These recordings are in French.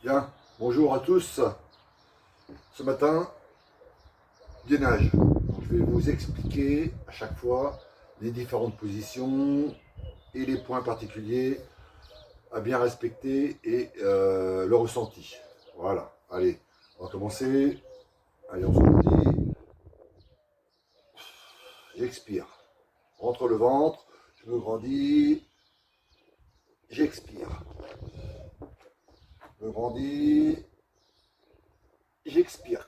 Bien, bonjour à tous. Ce matin, gainage. Donc, je vais vous expliquer à chaque fois les différentes positions et les points particuliers à bien respecter et le ressenti. Voilà, allez, on va commencer. Allez, on se dit, j'expire. Rentre le ventre, je me grandis, j'expire. Je me grandis, j'expire.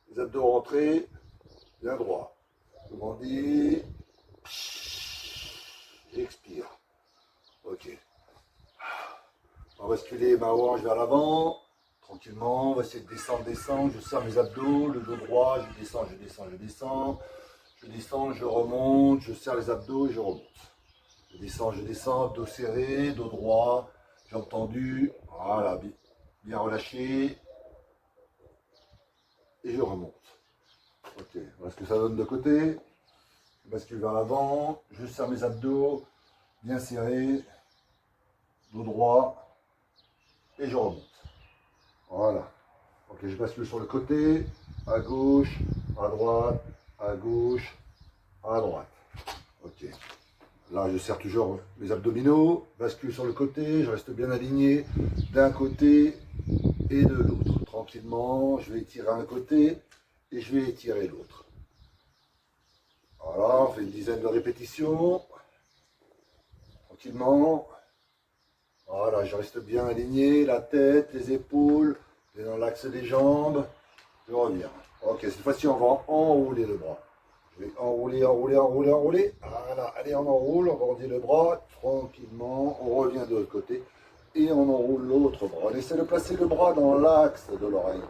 Les abdos rentrés, bien droit. Je me grandis, j'expire. Ok. On va basculer ma hanche vers l'avant. Tranquillement. On va essayer de descendre, descendre. Je serre mes abdos. Le dos droit. Je descends, je descends, je descends. Je descends, je remonte. Je serre les abdos et je remonte. Je descends. Dos serré, dos droit. Jambes tendues. Voilà. Bien relâché. Et je remonte. Ok. Voilà ce que ça donne de côté. Je bascule vers l'avant. Je serre mes abdos. Bien serrés. Dos droit. Et je remonte. Voilà. Ok, je bascule sur le côté, à gauche, à droite, à gauche, à droite. Ok. Là, je serre toujours les abdominaux, bascule sur le côté, je reste bien aligné d'un côté et de l'autre. Tranquillement, je vais étirer un côté et je vais étirer l'autre. Voilà, on fait une dizaine de répétitions. Tranquillement. Voilà, je reste bien aligné, la tête, les épaules, bien dans l'axe des jambes. Je reviens. Ok, cette fois-ci, on va enrouler le bras. Je vais enrouler, enrouler, enrouler, enrouler. Voilà, allez, on enroule, on grandit le bras tranquillement. On revient de l'autre côté et on enroule l'autre bras. On essaie de placer le bras dans l'axe de l'oreille.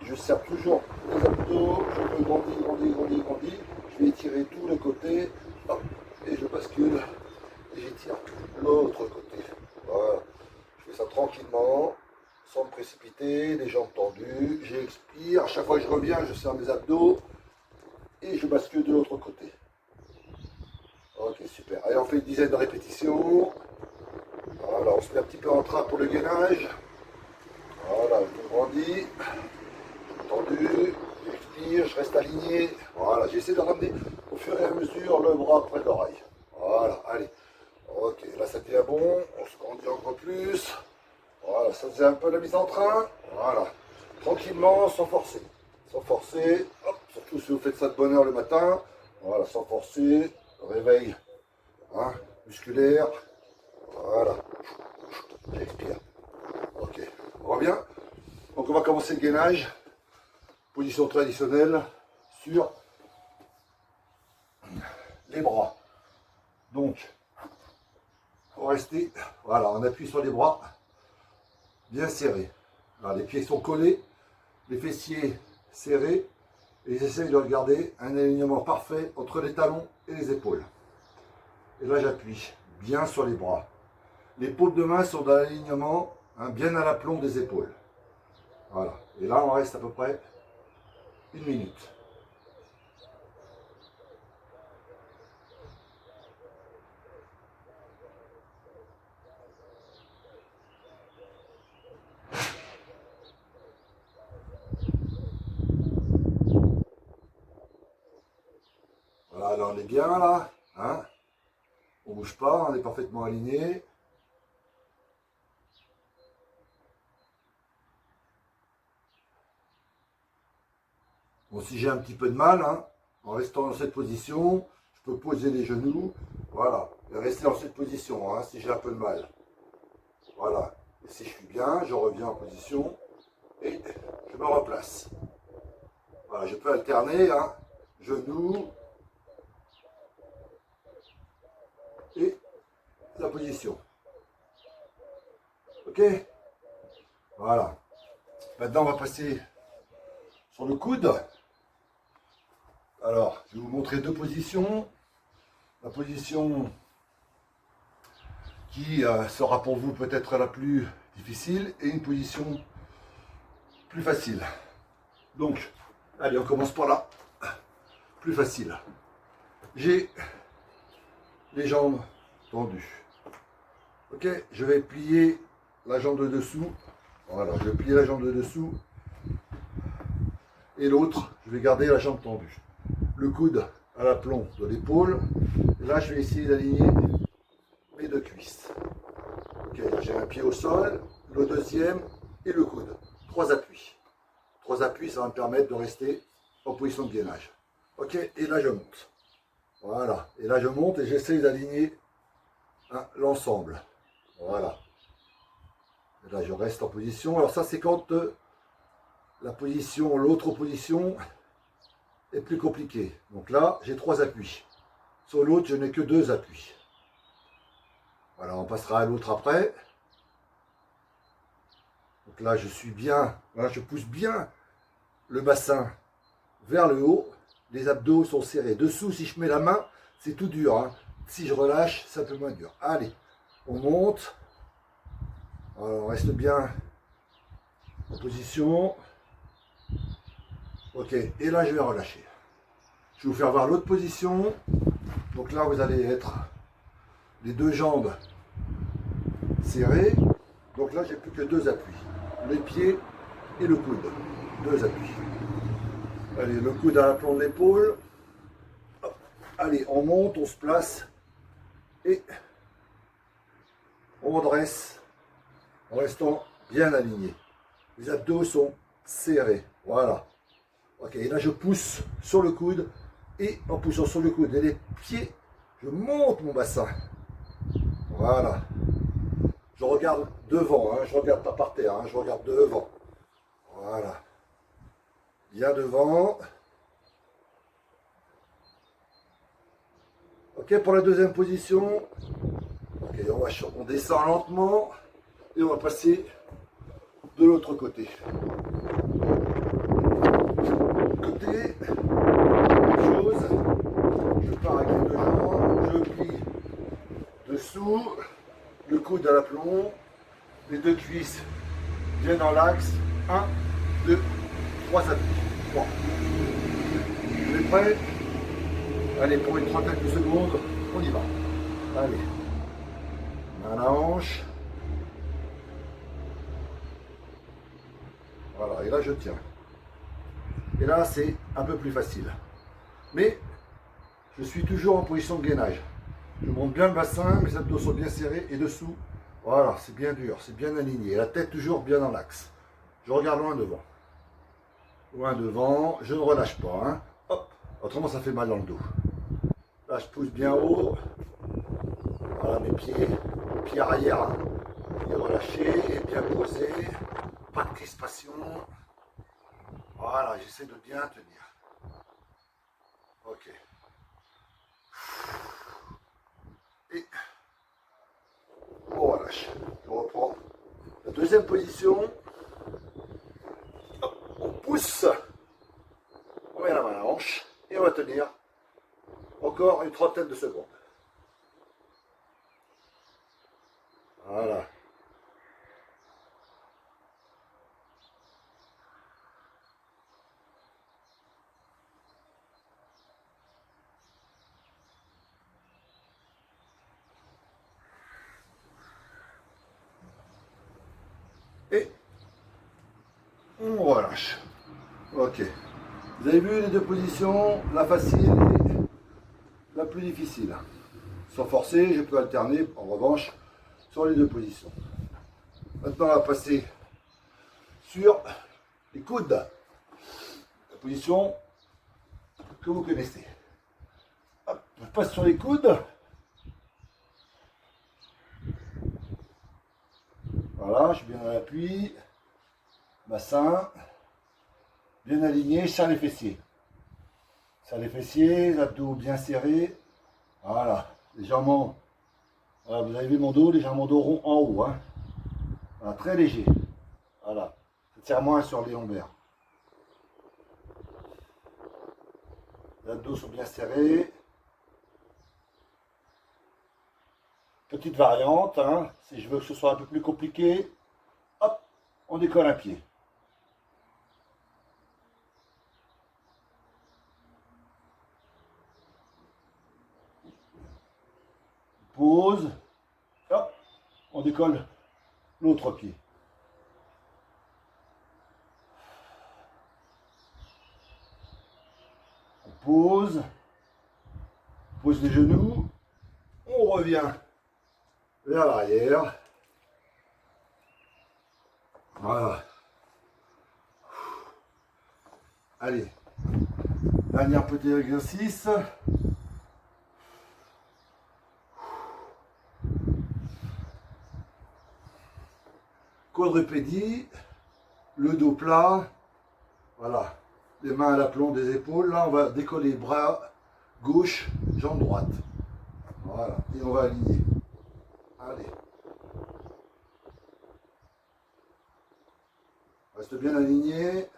Je serre toujours les abdos, je me grandis, grandis, grandis, grandis. Je vais étirer tout le côté. Hop, et je bascule et j'étire l'autre côté. Voilà. Je fais ça tranquillement, sans me précipiter, les jambes tendues. J'expire. À chaque fois que je reviens, je serre mes abdos et je bascule de l'autre côté. Ok, super. Allez, on fait une dizaine de répétitions. Voilà, on se met un petit peu en train pour le gainage. Voilà, je me grandis, tendu, j'expire, je reste aligné. Voilà, j'essaie de ramener au fur et à mesure le bras près de l'oreille. Voilà, allez. Ok, là ça devient bon, on se grandit encore plus. Voilà, ça faisait un peu la mise en train. Voilà, tranquillement, sans forcer. Sans forcer, hop, surtout si vous faites ça de bonne heure le matin. Voilà, sans forcer, réveil hein, musculaire. Voilà, j'expire. Ok, on revient. Donc on va commencer le gainage. Position traditionnelle sur les bras. Donc, on va rester, voilà, on appuie sur les bras, bien serrés. Alors, les pieds sont collés, les fessiers serrés, et j'essaye de regarder un alignement parfait entre les talons et les épaules. Et là, j'appuie bien sur les bras. Les paumes de main sont dans l'alignement, hein, bien à l'aplomb des épaules. Voilà. Et là, on reste à peu près 1 minute. Voilà, là, on est bien, là. Hein, on ne bouge pas, on est parfaitement aligné. Bon, si j'ai un petit peu de mal, hein, en restant dans cette position, je peux poser les genoux, voilà, et rester dans cette position, hein, si j'ai un peu de mal. Voilà, et si je suis bien, je reviens en position et je me replace. Voilà, je peux alterner, hein, genoux et la position. Ok? Voilà. Maintenant, on va passer sur le coude. Alors, je vais vous montrer deux positions. La position qui sera pour vous peut-être la plus difficile et une position plus facile. Donc, allez, on commence par là. Plus facile. J'ai les jambes tendues. Ok, je vais plier la jambe de dessous. Voilà, je vais plier la jambe de dessous. Et l'autre, je vais garder la jambe tendue. Le coude à l'aplomb de l'épaule. Et là, je vais essayer d'aligner mes deux cuisses. Ok, j'ai un pied au sol, le deuxième et le coude. 3 appuis. 3 appuis, ça va me permettre de rester en position de gainage. Ok, et là, je monte. Voilà, et là, je monte et j'essaye d'aligner l'ensemble. Voilà. Et là, je reste en position. Alors ça, c'est quand la position, l'autre position est plus compliquée. Donc là, j'ai 3 appuis. Sur l'autre, je n'ai que 2 appuis. Voilà, on passera à l'autre après. Donc là, je suis bien, là, je pousse bien le bassin vers le haut. Les abdos sont serrés. Dessous, si je mets la main, c'est tout dur, hein. Si je relâche, c'est un peu moins dur. Allez, on monte. Alors, on reste bien en position. Ok, et là, je vais relâcher. Je vais vous faire voir l'autre position. Donc là, vous allez être les 2 jambes serrées. Donc là, j'ai plus que 2 appuis. Les pieds et le coude. 2 appuis. Allez, le coude à l'aplomb de l'épaule. Allez, on monte, on se place. Et on dresse en restant bien aligné. Les abdos sont serrés. Voilà. Ok, et là, je pousse sur le coude. Et en poussant sur le coude et les pieds, je monte mon bassin. Voilà. Je regarde devant, hein, je ne regarde pas par terre, hein, je regarde devant. Voilà. Bien devant. Ok, pour la deuxième position. Ok, on descend lentement et on va passer de l'autre côté. Côté, même chose. Je pars avec les 2 jambes, je plie dessous, le coude à l'aplomb, les 2 cuisses bien dans l'axe. 1, 2, 3 appuis. 3. Vous êtes prêts? Allez, pour une trentaine de secondes, on y va. Allez. Main à la hanche. Voilà, et là je tiens. Et là c'est un peu plus facile. Mais je suis toujours en position de gainage. Je monte bien le bassin, mes abdos sont bien serrés et dessous, voilà, c'est bien dur, c'est bien aligné. La tête toujours bien dans l'axe. Je regarde loin devant. Loin devant, je ne relâche pas. Hein. Hop, autrement ça fait mal dans le dos. Là je pousse bien haut. Voilà mes pieds arrière. Hein. Bien relâchés, bien posés. Pas de crispation. Voilà, j'essaie de bien tenir. Ok. Et on relâche. Je reprends la deuxième position. Hop, on pousse. On met la main à la hanche et on va tenir encore une trentaine de secondes. Voilà. Et on relâche. Ok. Vous avez vu les 2 positions, la facile et la plus difficile. Sans forcer, je peux alterner en revanche sur les 2 positions. Maintenant, on va passer sur les coudes. La position que vous connaissez. Hop, je passe sur les coudes. Voilà, je suis bien à l'appui. Bassin. Bien aligné, serre les fessiers. Serre les fessiers, l'abdos bien serré. Voilà, légèrement. Voilà, vous avez vu mon dos, légèrement dos rond en haut. Hein. Voilà, très léger. Voilà. Ça tire moins sur les lombaires. Les abdos sont bien serrés. Petite variante, hein, si je veux que ce soit un peu plus compliqué, hop, on décolle un pied. Pause, hop, on décolle l'autre pied. On pose les genoux, on revient vers l'arrière. Voilà. Allez, dernier petit exercice. Quadrupédie, le dos plat, voilà, les mains à l'aplomb des épaules. Là, on va décoller bras gauche, jambe droite. Voilà, et on va aligner. Allez. Reste bien aligné.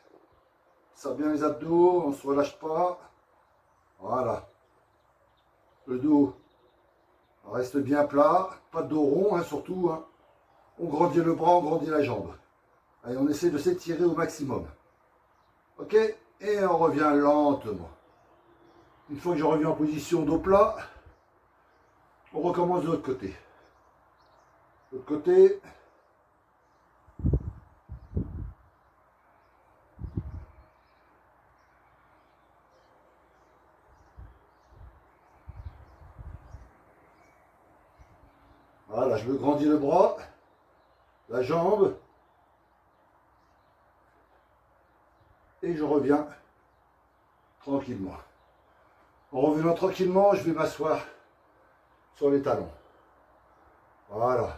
Ça bien les abdos, on ne se relâche pas. Voilà. Le dos reste bien plat, pas de dos rond, hein, surtout. Hein. On grandit le bras, on grandit la jambe. Allez, on essaie de s'étirer au maximum. Ok? Et on revient lentement. Une fois que je reviens en position dos plat, on recommence de l'autre côté. De l'autre côté. Voilà, je me grandis le bras, la jambe. Et je reviens tranquillement. En revenant tranquillement, je vais m'asseoir sur les talons. Voilà.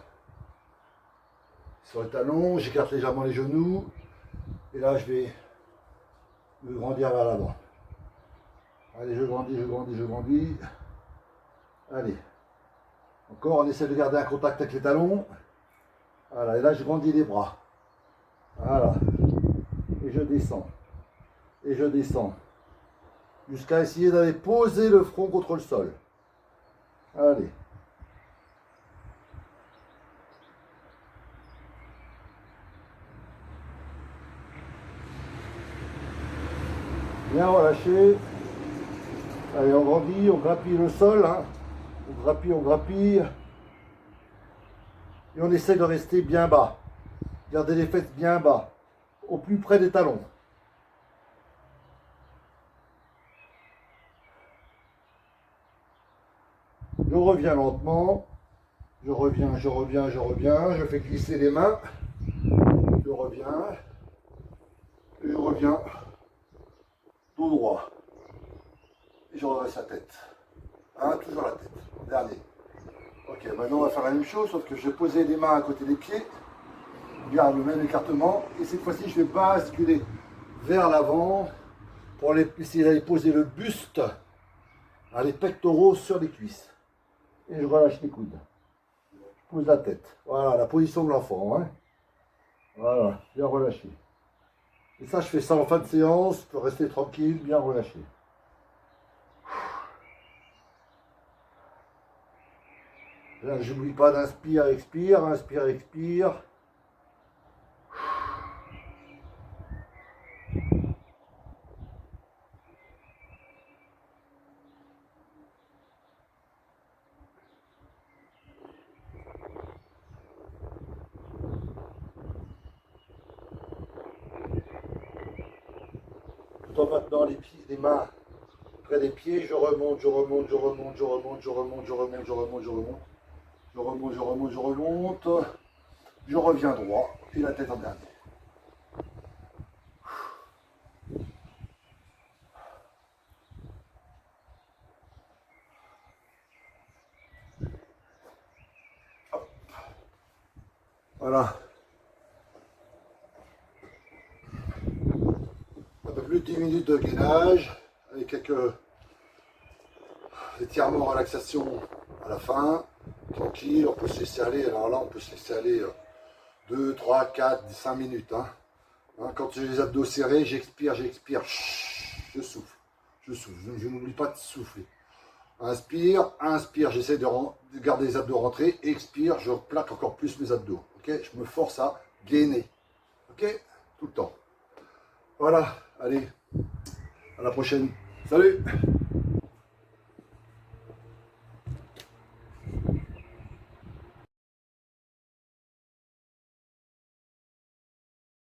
Sur les talons, j'écarte légèrement les genoux. Et là, je vais me grandir vers l'avant. Allez, je grandis, je grandis, je grandis. Allez. Encore, on essaie de garder un contact avec les talons. Voilà, et là, je grandis les bras. Voilà. Et je descends. Et je descends. Jusqu'à essayer d'aller poser le front contre le sol. Allez. Bien relâché. Allez, on grandit, on grappille le sol. Hein. On grappille, on grappille. Et on essaie de rester bien bas. Garder les fesses bien bas. Au plus près des talons. Je reviens lentement. Je reviens, je reviens, je reviens. Je fais glisser les mains. Je reviens. Et je reviens. Dos droit. Et je redresse la tête. Hein, toujours la tête. Dernier. Ok, maintenant on va faire la même chose, sauf que je vais poser les mains à côté des pieds. Je garde le même écartement. Et cette fois-ci, je vais basculer vers l'avant pour essayer d'aller poser le buste, les pectoraux sur les cuisses. Et je relâche les coudes. Je pose la tête. Voilà, la position de l'enfant. Hein. Voilà, bien relâché. Et ça, je fais ça en fin de séance pour rester tranquille, bien relâché. Je n'oublie pas d'inspire, expire, inspire, expire. Tout en maintenant les mains près des pieds, je remonte, je remonte, je remonte, je remonte, je remonte, je remonte, je remonte, je remonte. Je remonte, je remonte, je remonte. Je reviens droit et la tête en dernier. Hop. Voilà. Un peu plus de 10 minutes de gainage avec quelques étirements, relaxation à la fin. Tranquille, on peut se laisser aller. Alors là, on peut se laisser aller 2, 3, 4, 5 minutes. Hein. Quand j'ai les abdos serrés, j'expire, j'expire. Je souffle. Je souffle. Je n'oublie pas de souffler. Inspire, inspire. J'essaie de garder les abdos rentrés. Expire, je plaque encore plus mes abdos. Okay, je me force à gainer. Ok, tout le temps. Voilà. Allez. À la prochaine. Salut.